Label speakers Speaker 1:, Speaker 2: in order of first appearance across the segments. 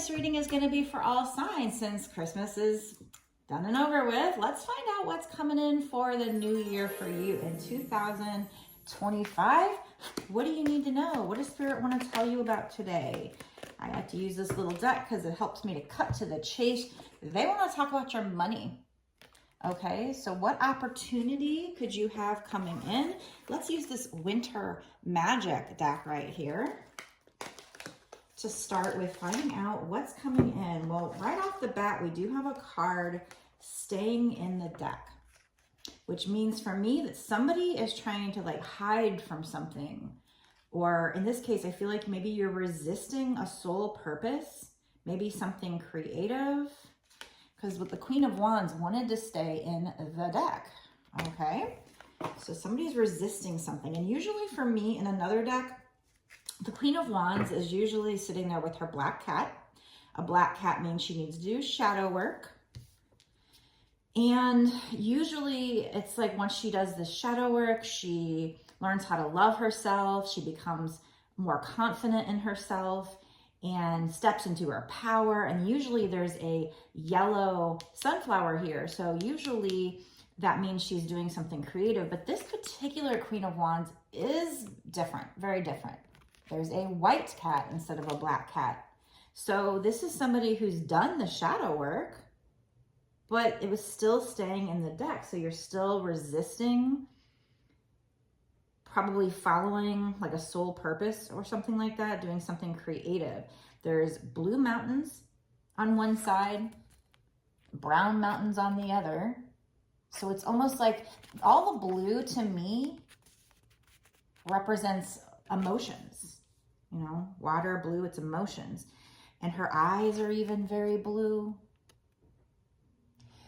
Speaker 1: this reading is going to be for all signs since Christmas is done and over with. Let's find out what's coming in for the new year for you in 2025. What do you need to know? What does Spirit want to tell you about today? I like to use this little deck because it helps me to cut to the chase. They want to talk about your money. Okay, so what opportunity could you have coming in? Let's use this winter magic deck right here to start with finding out what's coming in. Well, right off the bat, we do have a card staying in the deck, which means for me that somebody is trying to like hide from something. Or in this case, I feel like maybe you're resisting a soul purpose, maybe something creative, because with the Queen of Wands wanted to stay in the deck. Okay, so somebody's resisting something. And usually for me in another deck, the Queen of Wands is usually sitting there with her black cat. A black cat means she needs to do shadow work. And usually it's like once she does the shadow work, she learns how to love herself. She becomes more confident in herself and steps into her power. And usually there's a yellow sunflower here. So usually that means she's doing something creative. But this particular Queen of Wands is different, very different. There's a white cat instead of a black cat. So this is somebody who's done the shadow work, but it was still staying in the deck. So you're still resisting, probably following like a soul purpose or something like that, doing something creative. There's blue mountains on one side, brown mountains on the other. So it's almost like all the blue to me represents emotions. You know, water, blue, it's emotions. And her eyes are even very blue.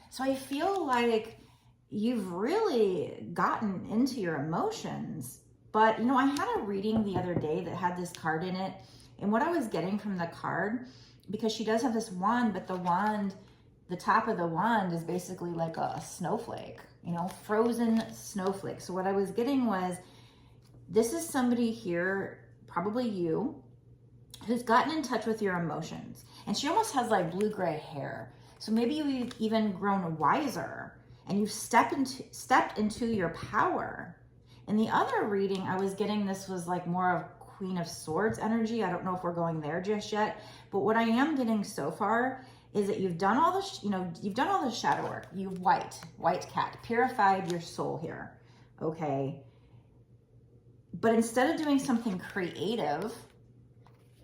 Speaker 1: So I feel like you've really gotten into your emotions. But, you know, I had a reading the other day that had this card in it. And what I was getting from the card, because she does have this wand, but the wand, the top of the wand is basically like a snowflake, you know, frozen snowflake. So what I was getting was, this is somebody here, probably you, who's gotten in touch with your emotions. And she almost has like blue-gray hair. So maybe you've even grown wiser and you've stepped into your power. In the other reading, I was getting this was like more of Queen of Swords energy. I don't know if we're going there just yet, but what I am getting so far is that you've done all the, you've done all the shadow work. You've white cat, purified your soul here, okay? But instead of doing something creative,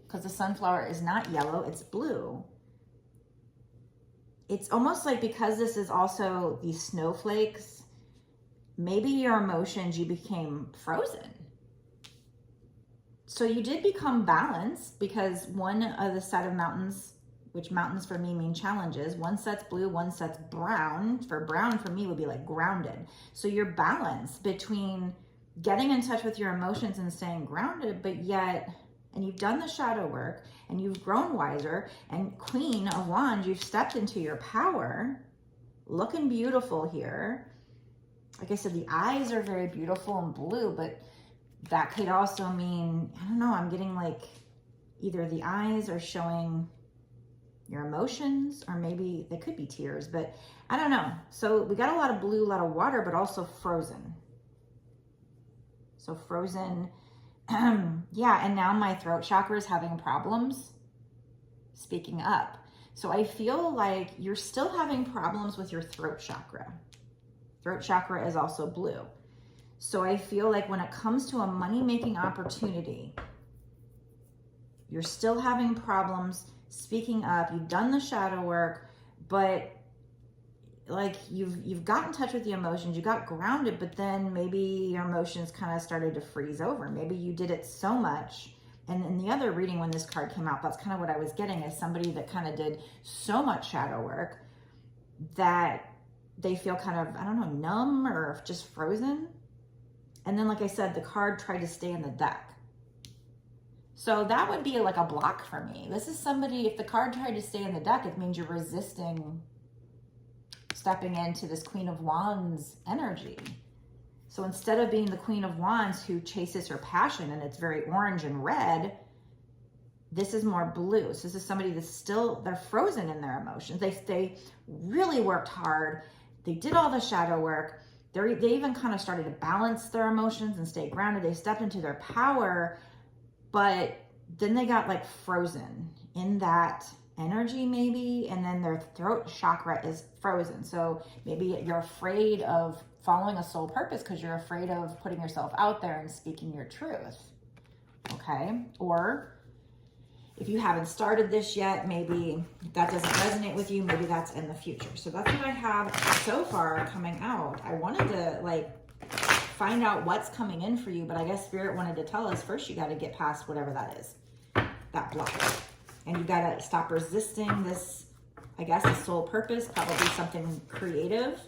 Speaker 1: because the sunflower is not yellow, it's blue. It's almost like because this is also these snowflakes, maybe your emotions, you became frozen. So you did become balanced because one of the set of mountains, which mountains for me mean challenges, one set's blue, one set's brown. For brown for me would be like grounded. So you're balanced between getting in touch with your emotions and staying grounded, but yet, and you've done the shadow work and you've grown wiser, and Queen of Wands, you've stepped into your power, looking beautiful here. Like I said, the eyes are very beautiful and blue, but that could also mean, I don't know, I'm getting like either the eyes are showing your emotions, or maybe they could be tears, but I don't know. So we got a lot of blue, a lot of water, but also frozen. So frozen, yeah, and now my throat chakra is having problems speaking up. So I feel like you're still having problems with your throat chakra. Throat chakra is also blue. So I feel like when it comes to a money-making opportunity, you're still having problems speaking up. You've done the shadow work, but like you've got in touch with the emotions, you got grounded, but then maybe your emotions kind of started to freeze over. Maybe you did it so much. And in the other reading, when this card came out, that's kind of what I was getting, is somebody that kind of did so much shadow work that they feel kind of, I don't know, numb or just frozen. And then, like I said, the card tried to stay in the deck. So that would be like a block for me. This is somebody, if the card tried to stay in the deck, it means you're resisting stepping into this Queen of Wands energy. So instead of being the Queen of Wands who chases her passion and it's very orange and red, This is more blue. So this is somebody that's still, they're frozen in their emotions. They really worked hard. They did all the shadow work. They even kind of started to balance their emotions and stay grounded. They stepped into their power, but then they got like frozen in that energy maybe, and then their throat chakra is frozen. So maybe you're afraid of following a soul purpose because you're afraid of putting yourself out there and speaking your truth. Okay? Or if you haven't started this yet, maybe that doesn't resonate with you. Maybe that's in the future. So that's what I have so far coming out. I wanted to like find out what's coming in for you, but I guess Spirit wanted to tell us first you got to get past whatever that is, that block. And you got to stop resisting this, I guess, a soul purpose, probably something creative.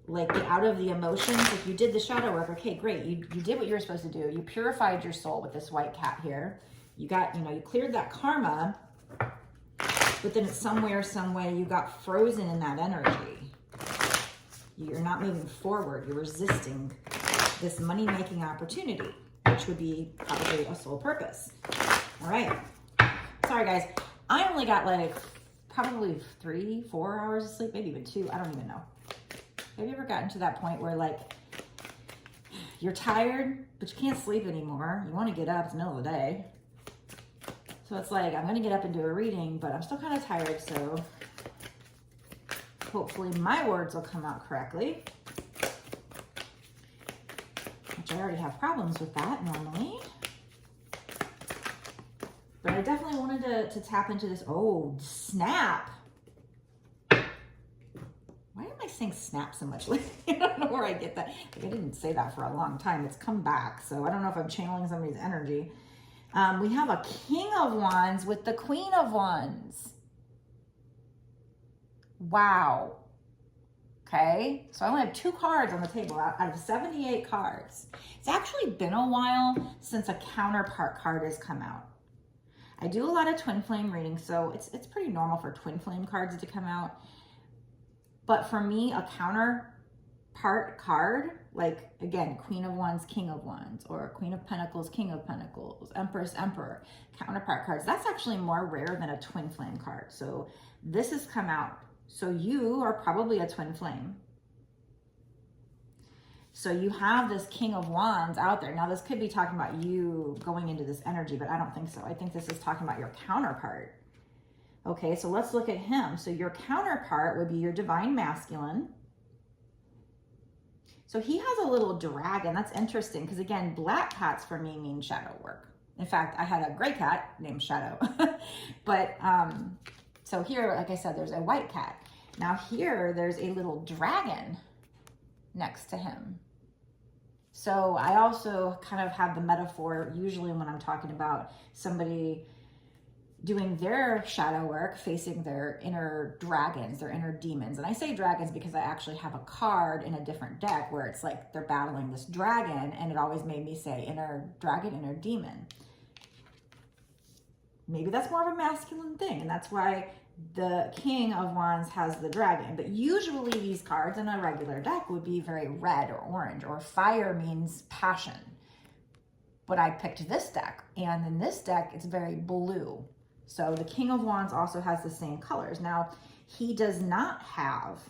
Speaker 1: Like get out of the emotions. If you did the shadow work, okay, great. You did what you were supposed to do. You purified your soul with this white cat here. You got, you cleared that karma, but then it's somewhere, some way you got frozen in that energy. You're not moving forward. You're resisting this money-making opportunity, which would be probably a soul purpose. All right. Sorry, guys. I only got like probably 3-4 hours of sleep, maybe even 2. I don't even know. Have you ever gotten to that point where like you're tired, but you can't sleep anymore? You want to get up, it's the middle of the day. So it's like, I'm going to get up and do a reading, but I'm still kind of tired, so hopefully my words will come out correctly. Which I already have problems with that normally. But I definitely wanted to tap into this. Oh, snap. Why am I saying snap so much lately? I don't know where I get that. Like, I didn't say that for a long time. It's come back. So I don't know if I'm channeling somebody's energy. We have a King of Wands with the Queen of Wands. Wow. Okay. So I only have 2 cards on the table out of 78 cards. It's actually been a while since a counterpart card has come out. I do a lot of twin flame readings, so it's pretty normal for twin flame cards to come out. But for me, a counterpart card, like again, Queen of Wands, King of Wands, or Queen of Pentacles, King of Pentacles, Empress, Emperor, counterpart cards, that's actually more rare than a twin flame card. So this has come out. So you are probably a twin flame. So you have this King of Wands out there. Now this could be talking about you going into this energy, but I don't think so. I think this is talking about your counterpart. Okay, so let's look at him. So your counterpart would be your divine masculine. So he has a little dragon. That's interesting because again, black cats for me mean shadow work. In fact, I had a gray cat named Shadow. But so here, like I said, there's a white cat. Now here, there's a little dragon next to him. So I also kind of have the metaphor, usually when I'm talking about somebody doing their shadow work, facing their inner dragons, their inner demons. And I say dragons because I actually have a card in a different deck where it's like they're battling this dragon, and it always made me say inner dragon, inner demon. Maybe that's more of a masculine thing, and that's why the King of Wands has the dragon. But usually these cards in a regular deck would be very red or orange, or fire means passion. But I picked this deck, and in this deck, it's very blue. So the King of Wands also has the same colors. Now, he does not have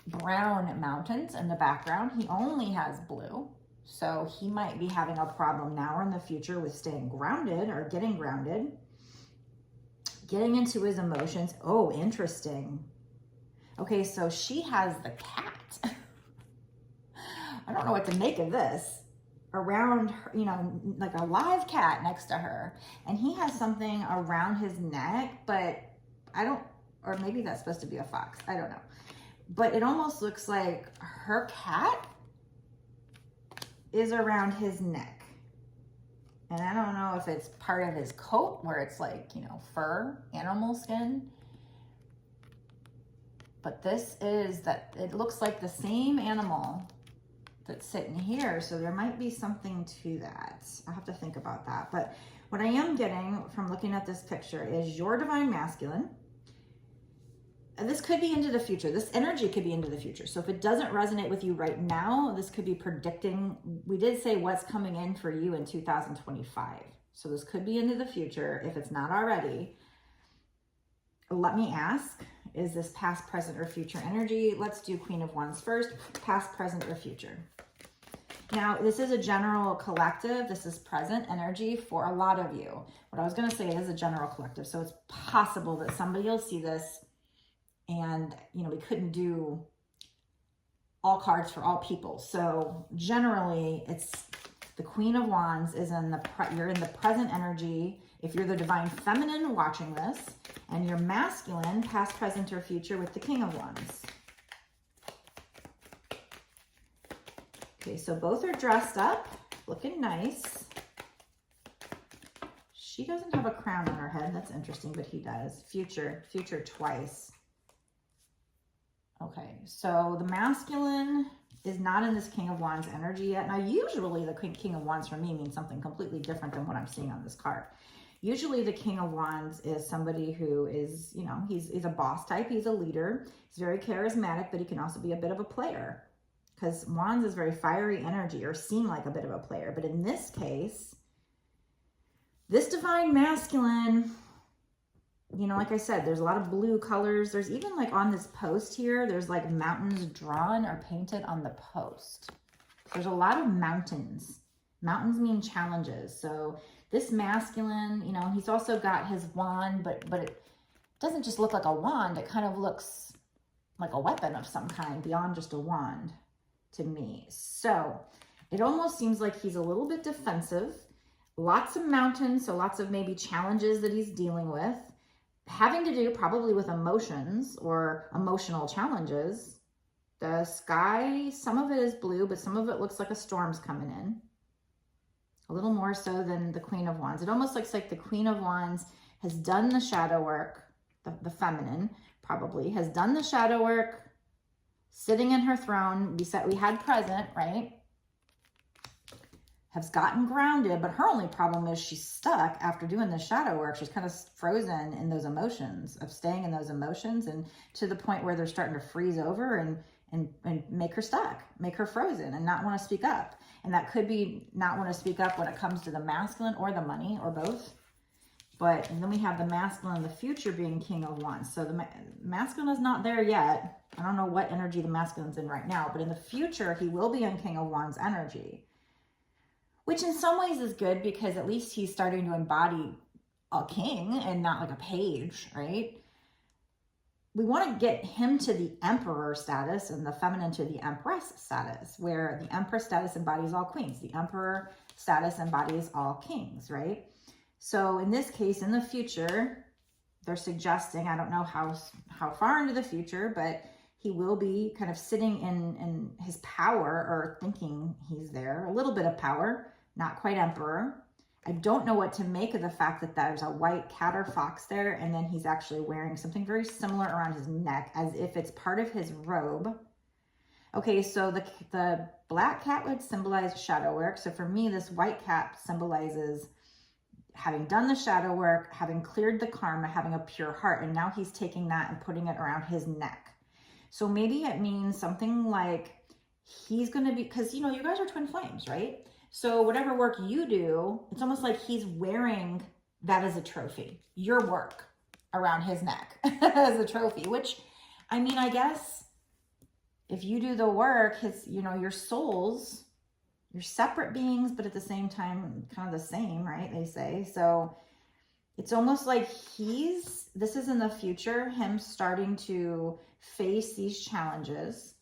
Speaker 1: brown mountains in the background. He only has blue. So he might be having a problem now or in the future with staying grounded or getting grounded. Getting into his emotions. Oh, interesting. Okay, so she has the cat. I don't know what to make of this. Around her, like a live cat next to her. And he has something around his neck, but or maybe that's supposed to be a fox. I don't know. But it almost looks like her cat is around his neck. And I don't know if it's part of his coat where it's like, fur, animal skin. But this is that, it looks like the same animal that's sitting here. So there might be something to that. I'll have to think about that. But what I am getting from looking at this picture is your divine masculine. And this could be into the future. This energy could be into the future. So if it doesn't resonate with you right now, this could be predicting. We did say what's coming in for you in 2025. So this could be into the future if it's not already. Let me ask, is this past, present, or future energy? Let's do Queen of Wands first, past, present, or future. Now, this is a general collective. This is present energy for a lot of you. What I was going to say, it is a general collective. So it's possible that somebody will see this and, you know, we couldn't do all cards for all people. So generally, it's the Queen of Wands is in you're in the present energy. If you're the divine feminine watching this, and you're masculine, past, present, or future with the King of Wands. Okay, so both are dressed up, looking nice. She doesn't have a crown on her head. That's interesting, but he does. Future twice. Okay, so the masculine is not in this King of Wands energy yet. Now, usually the King of Wands for me means something completely different than what I'm seeing on this card. Usually the King of Wands is somebody who is, you know, he's a boss type. He's a leader. He's very charismatic, but he can also be a bit of a player because Wands is very fiery energy or seem like a bit of a player. But in this case, this divine masculine, you know, like I said, there's a lot of blue colors. There's even like on this post here, there's like mountains drawn or painted on the post. There's a lot of mountains. Mountains mean challenges. So this masculine, you know, he's also got his wand, but it doesn't just look like a wand. It kind of looks like a weapon of some kind beyond just a wand to me. So it almost seems like he's a little bit defensive. Lots of mountains, so lots of maybe challenges that he's dealing with, having to do probably with emotions or emotional challenges. The sky, some of it is blue, but some of it looks like a storm's coming in. A little more so than the Queen of Wands. It almost looks like the Queen of Wands has done the shadow work, the feminine probably, has done the shadow work, sitting in her throne. We said we had present, right? Has gotten grounded, but her only problem is she's stuck after doing the shadow work. She's kind of frozen in those emotions, of staying in those emotions, and to the point where they're starting to freeze over and make her stuck, make her frozen and not want to speak up. And that could be not want to speak up when it comes to the masculine or the money or both. But then we have the masculine in the future being King of Wands. So the masculine is not there yet. I don't know what energy the masculine's in right now, but in the future, he will be in King of Wands energy, which in some ways is good because at least he's starting to embody a king and not like a page, right? We want to get him to the emperor status and the feminine to the empress status, where the empress status embodies all queens. The emperor status embodies all kings, right? So in this case, in the future, they're suggesting, I don't know how far into the future, but he will be kind of sitting in his power or thinking he's there, a little bit of power, not quite emperor. I don't know what to make of the fact that there's a white cat or fox there, and then he's actually wearing something very similar around his neck as if it's part of his robe. Okay, so the black cat would symbolize shadow work. So for me, this white cat symbolizes having done the shadow work, having cleared the karma, having a pure heart, and now he's taking that and putting it around his neck. So maybe it means something like he's going to be, because, you know, you guys are twin flames, right? So whatever work you do, it's almost like he's wearing that as a trophy, your work around his neck as a trophy, which, I mean, I guess if you do the work, his, you know, your souls, you're separate beings, but at the same time, kind of the same, right? They say. So it's almost like this is in the future, him starting to face these challenges,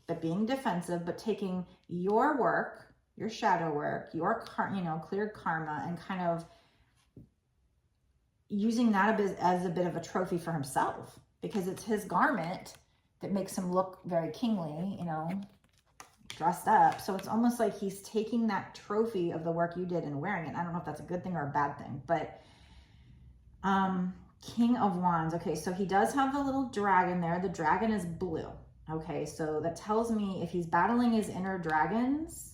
Speaker 1: but being defensive, but taking your work, your shadow work, your cleared karma, and kind of using that as a bit of a trophy for himself, because it's his garment that makes him look very kingly, you know, dressed up. So it's almost like he's taking that trophy of the work you did and wearing it. I don't know if that's a good thing or a bad thing, but King of Wands. Okay, so he does have the little dragon there. The dragon is blue. Okay, so that tells me if he's battling his inner dragons,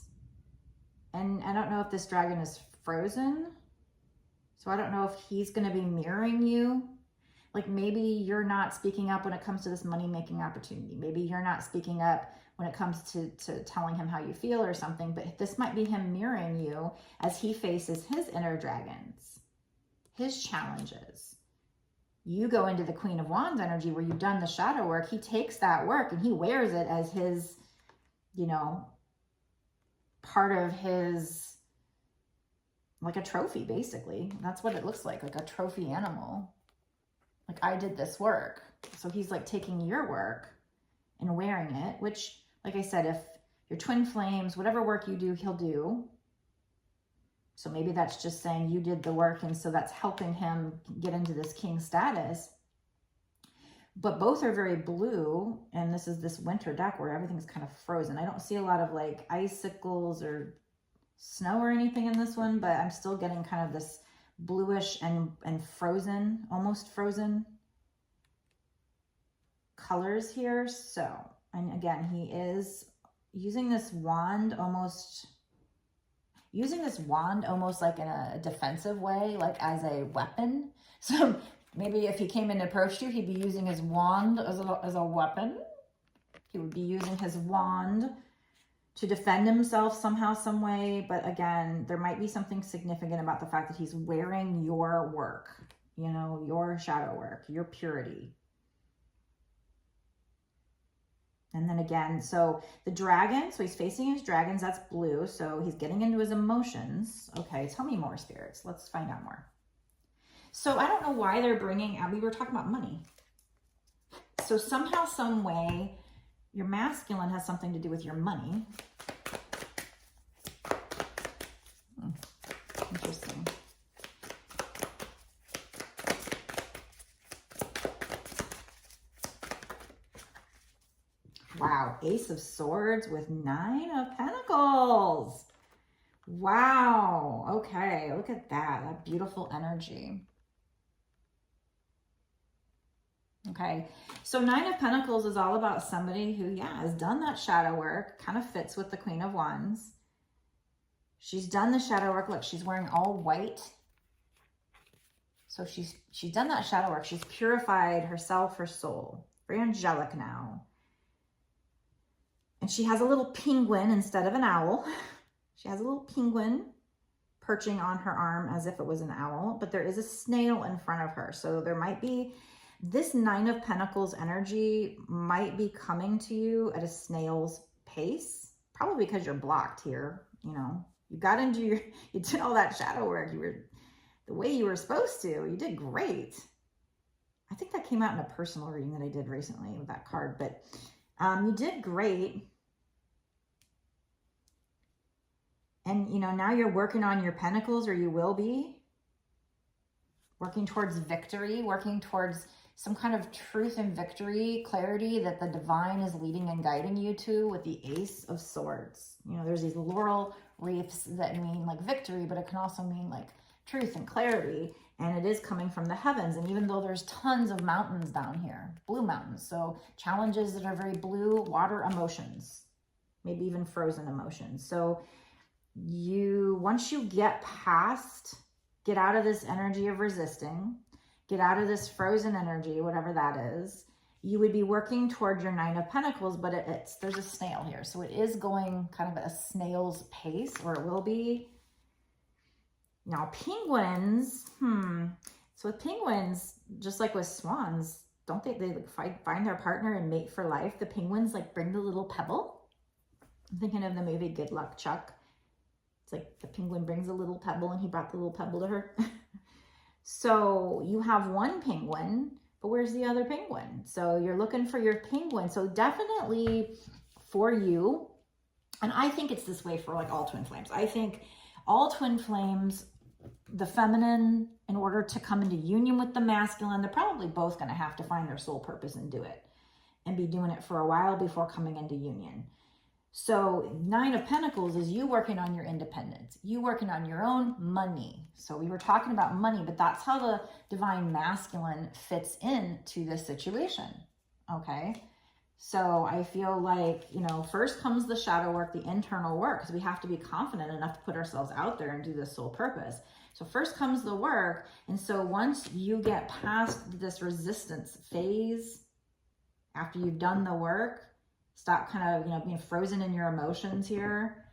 Speaker 1: and I don't know if this dragon is frozen, so I don't know if he's going to be mirroring you. Like maybe you're not speaking up when it comes to this money-making opportunity. Maybe you're not speaking up when it comes to telling him how you feel or something, but this might be him mirroring you as he faces his inner dragons, his challenges. You go into the Queen of Wands energy where you've done the shadow work. He takes that work and he wears it as his, you know, part of his, like a trophy, basically. That's what it looks like a trophy animal. Like, I did this work. So he's like taking your work and wearing it, which, like I said, if you're twin flames, whatever work you do, he'll do. So maybe that's just saying you did the work, and so that's helping him get into this king status. But both are very blue, and this is this winter deck where everything's kind of frozen. I don't see a lot of like icicles or snow or anything in this one, but I'm still getting kind of this bluish and frozen, almost frozen colors here. So, and again, he is using this wand almost like in a defensive way, like as a weapon. So maybe if he came and approached you, he'd be using his wand as a weapon. He would be using his wand to defend himself somehow, some way. But again, there might be something significant about the fact that he's wearing your work, you know, your shadow work, your purity. And then again, so the dragon, so he's facing his dragons, that's blue. So he's getting into his emotions. Okay, tell me more, spirits. Let's find out more. So I don't know why they're bringing out, we were talking about money. So somehow, some way, your masculine has something to do with your money. Interesting. Wow, Ace of Swords with 9 of Pentacles. Wow, okay, look at that beautiful energy. Okay, so 9 of Pentacles is all about somebody who, yeah, has done that shadow work, kind of fits with the Queen of Wands. She's done the shadow work. Look, she's wearing all white. So she's done that shadow work. She's purified herself, her soul. Very angelic now. And she has a little penguin instead of an owl. She has a little penguin perching on her arm as if it was an owl, but there is a snail in front of her. So there might be, this 9 of Pentacles energy might be coming to you at a snail's pace, probably because you're blocked here. You know, you got into you did all that shadow work. You were the way you were supposed to. You did great. I think that came out in a personal reading that I did recently with that card, but you did great. And, you know, now you're working on your pentacles, or you will be working towards victory, working towards some kind of truth and victory, clarity that the divine is leading and guiding you to with the Ace of Swords. You know, there's these laurel wreaths that mean like victory, but it can also mean like truth and clarity. And it is coming from the heavens. And even though there's tons of mountains down here, blue mountains, so challenges that are very blue, water emotions, maybe even frozen emotions. So once you get out of this energy of resisting, get out of this frozen energy, whatever that is, you would be working toward your 9 of Pentacles, but there's a snail here. So it is going kind of at a snail's pace, or it will be. Now, penguins, so with penguins, just like with swans, don't they like find their partner and mate for life? The penguins like bring the little pebble. I'm thinking of the movie Good Luck, Chuck. It's like the penguin brings a little pebble, and he brought the little pebble to her. So you have one penguin, but where's the other penguin? So you're looking for your penguin. So definitely for you, and I think it's this way for like all twin flames. I think all twin flames, the feminine, in order to come into union with the masculine, they're probably both going to have to find their soul purpose and do it, and be doing it for a while before coming into union. So 9 of Pentacles is you working on your independence, you working on your own money. So we were talking about money, but that's how the divine masculine fits into this situation. Okay. So I feel like, you know, first comes the shadow work, the internal work, because we have to be confident enough to put ourselves out there and do this soul purpose. So first comes the work. And so once you get past this resistance phase, after you've done the work, Stop kind of, being frozen in your emotions here.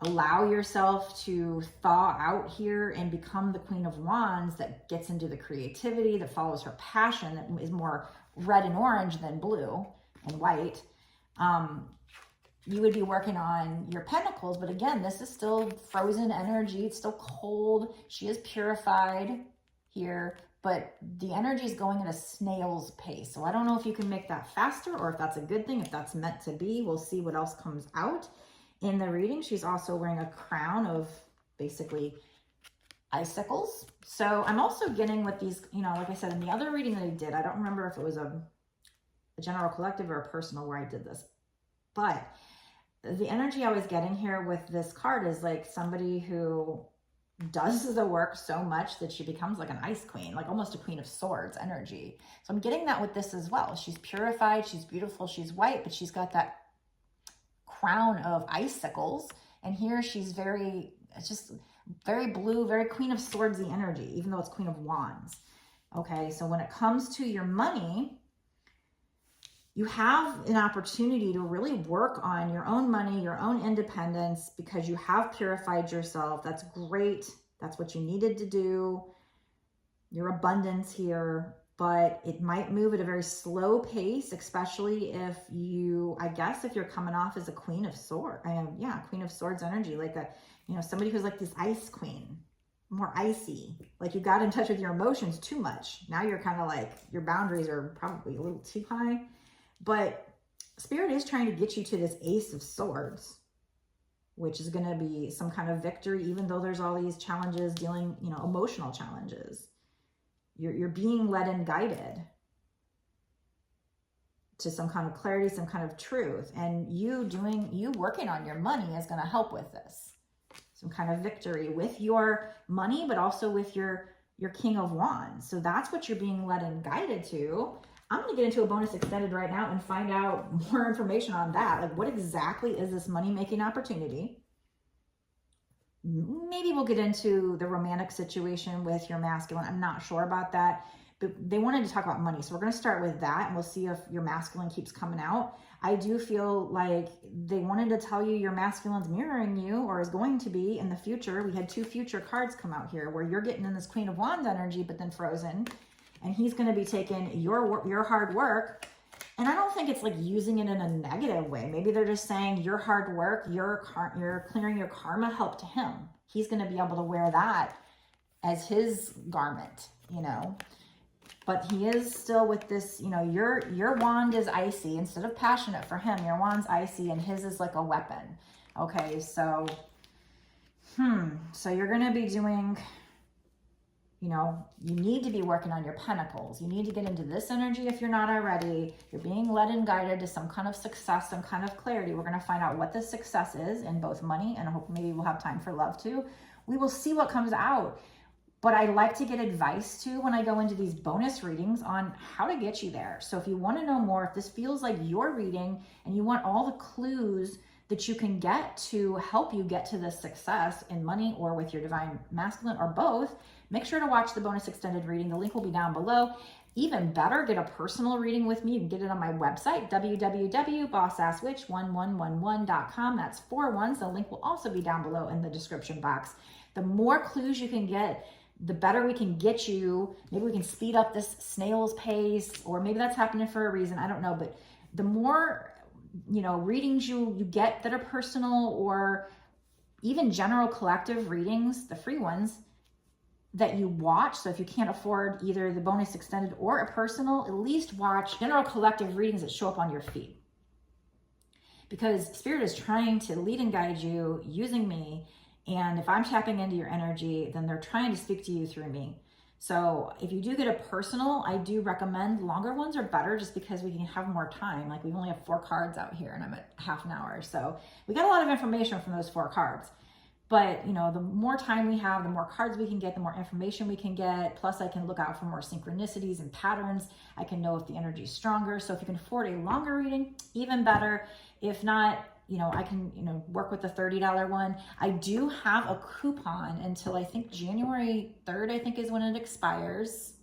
Speaker 1: Allow yourself to thaw out here and become the Queen of Wands that gets into the creativity, that follows her passion, that is more red and orange than blue and white. You would be working on your pentacles, but again, this is still frozen energy. It's still cold. She is purified here, but the energy is going at a snail's pace. So I don't know if you can make that faster or if that's a good thing, if that's meant to be. We'll see what else comes out. In the reading, she's also wearing a crown of basically icicles. So I'm also getting with these, like I said, in the other reading that I did, I don't remember if it was a general collective or a personal where I did this, but the energy I was getting here with this card is like somebody who does the work so much that she becomes like an ice queen, like almost a Queen of Swords energy. So I'm getting that with this as well. She's purified, she's beautiful, she's white, but she's got that crown of icicles, and here she's just very blue, very Queen of Swordsy energy, even though it's Queen of Wands. Okay, so when it comes to your money, you have an opportunity to really work on your own money, your own independence, because you have purified yourself. That's great. That's what you needed to do. Your abundance here, but it might move at a very slow pace, especially if if you're coming off as a Queen of Swords. Queen of Swords energy, like somebody who's like this ice queen, more icy, like you got in touch with your emotions too much. Now you're kind of like, your boundaries are probably a little too high, but Spirit is trying to get you to this Ace of Swords, which is going to be some kind of victory, even though there's all these challenges dealing, emotional challenges. You're being led and guided to some kind of clarity, some kind of truth. And you working on your money is going to help with this. Some kind of victory with your money, but also with your King of Wands. So that's what you're being led and guided to. I'm going to get into a bonus extended right now and find out more information on that. Like, what exactly is this money-making opportunity? Maybe we'll get into the romantic situation with your masculine. I'm not sure about that, but they wanted to talk about money. So we're going to start with that, and we'll see if your masculine keeps coming out. I do feel like they wanted to tell you your masculine's mirroring you, or is going to be in the future. We had 2 future cards come out here where you're getting in this Queen of Wands energy, but then frozen, and he's going to be taking your hard work. And I don't think it's like using it in a negative way. Maybe they're just saying your hard work, you're clearing your karma helped him. He's going to be able to wear that as his garment, But he is still with this, your wand is icy. Instead of passionate for him, your wand's icy and his is like a weapon. Okay, so, so you're going to be doing, you need to be working on your pentacles. You need to get into this energy if you're not already. You're being led and guided to some kind of success, some kind of clarity. We're going to find out what the success is in both money, and I hope maybe we'll have time for love too. We will see what comes out. But I like to get advice too when I go into these bonus readings on how to get you there. So if you want to know more, if this feels like your reading and you want all the clues that you can get to help you get to this success in money or with your divine masculine or both, make sure to watch the bonus extended reading. The link will be down below. Even better, get a personal reading with me. You can get it on my website, www.bossasswitch1111.com. That's 4 1s. The link will also be down below in the description box. The more clues you can get, the better we can get you. Maybe we can speed up this snail's pace, or maybe that's happening for a reason. I don't know. But the more, readings you get that are personal, or even general collective readings, the free ones that you watch. So if you can't afford either the bonus extended or a personal, at least watch general collective readings that show up on your feed. Because Spirit is trying to lead and guide you using me. And if I'm tapping into your energy, then they're trying to speak to you through me. So if you do get a personal, I do recommend longer ones are better, just because we can have more time. Like, we only have 4 cards out here and I'm at half an hour. So we got a lot of information from those 4 cards. But, the more time we have, the more cards we can get, the more information we can get. Plus, I can look out for more synchronicities and patterns. I can know if the energy is stronger. So if you can afford a longer reading, even better. If not, I can, work with the $30 one. I do have a coupon until I think January 3rd, I think is when it expires.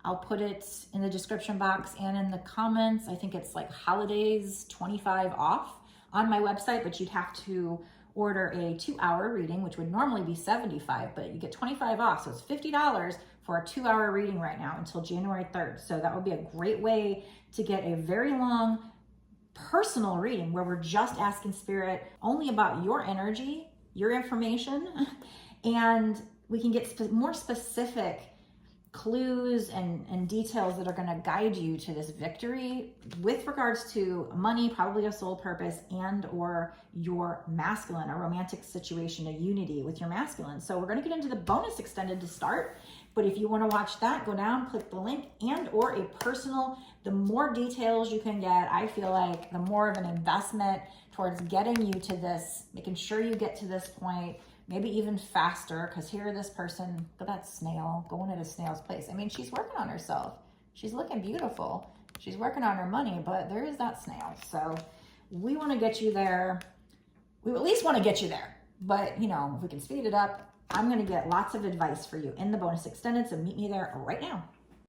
Speaker 1: I'll put it in the description box and in the comments. I think it's like holidays 25 off on my website, but you'd have to order a 2-hour reading, which would normally be $75, but you get 25 off. So it's $50 for a 2-hour reading right now until January 3rd. So that would be a great way to get a very long personal reading where we're just asking spirit only about your energy, your information, and we can get more specific clues and details that are going to guide you to this victory with regards to money, probably a soul purpose, and or your masculine, a romantic situation, a unity with your masculine. So we're going to get into the bonus extended to start. But if you want to watch that, go down, click the link, and or a personal. The more details you can get, I feel like the more of an investment towards getting you to this, making sure you get to this point, maybe even faster, because here this person, look at that snail, going at a snail's place. I mean, she's working on herself. She's looking beautiful. She's working on her money, but there is that snail. So we want to get you there. We at least want to get you there. But, you know, if we can speed it up, I'm going to get lots of advice for you in the bonus extended. So meet me there right now.